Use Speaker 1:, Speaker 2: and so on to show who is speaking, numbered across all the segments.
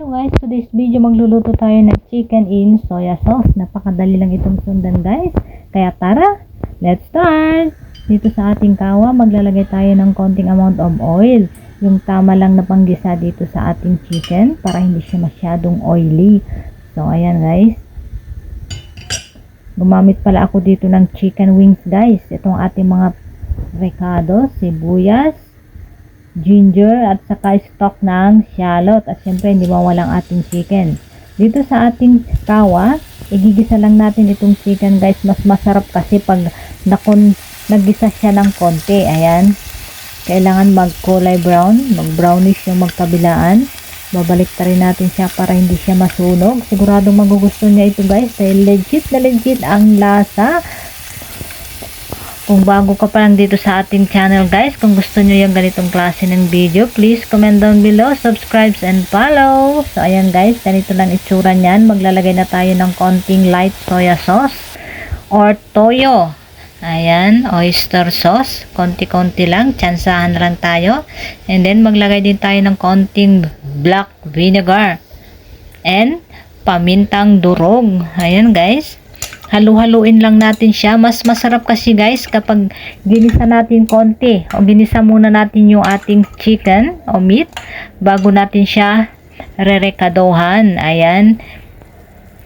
Speaker 1: Hello guys, today's video magluluto tayo ng chicken in soya sauce. Napakadali lang itong sundan guys. Kaya tara, let's start! Dito sa ating kawa, maglalagay tayo ng konting amount of oil. Yung tama lang na panggisa dito sa ating chicken para hindi siya masyadong oily. So ayan guys. Gumamit pala ako dito ng chicken wings guys. Itong ating mga recado, sibuyas, ginger at saka stock ng shallot at syempre hindi mawalang ating chicken. Dito sa ating kawa, igigisa lang natin itong chicken guys. Mas masarap kasi pag naggisa siya ng konti. Ayan, kailangan magkulay brown, mag-brownish yung magkabilaan. Babalik ta rin natin siya para hindi siya masunog. Siguradong magugustuhan niya ito guys dahil legit na legit ang lasa. Kung bago ka pa lang dito sa ating channel guys, kung gusto nyo yung ganitong klase ng video, please comment down below, subscribe and follow. So ayan guys, ganito lang itsura niyan. Maglalagay na tayo ng konting light soya sauce or toyo. Ayan, oyster sauce. Konti-konti lang, tsansahan lang tayo. And then maglagay din tayo ng konting black vinegar and pamintang durog. Ayan guys. Halu-haluin lang natin siya. Mas masarap kasi guys kapag ginisa natin konti o ginisa muna natin yung ating chicken o meat bago natin siya rerekadohan. Ayan.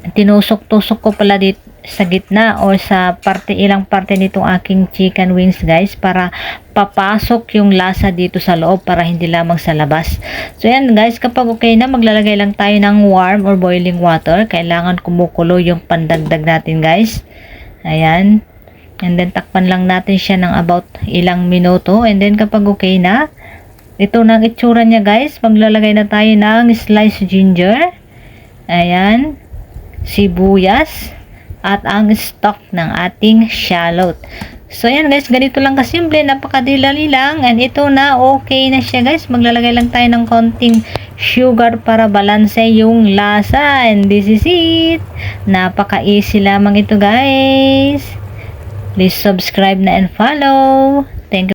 Speaker 1: Tinusok-tusok ko pala dito sa gitna o sa ilang parte nitong aking chicken wings guys para papasok yung lasa dito sa loob para hindi lamang sa labas. So yan guys, kapag okay na, maglalagay lang tayo ng warm or boiling water. Kailangan kumukulo yung pandagdag natin guys. Ayan, and then takpan lang natin siya ng about ilang minuto, and then kapag okay na, ito nang itsura niya guys. Maglalagay na tayo ng sliced ginger, ayan, sibuyas at ang stock ng ating shallot. So yan guys, ganito lang kasimple, napakadali lang, and ito na okay na siya guys. Maglalagay lang tayo ng konting sugar para balanse yung lasa, and this is it. Napaka easy lamang ito guys. Please subscribe na and follow.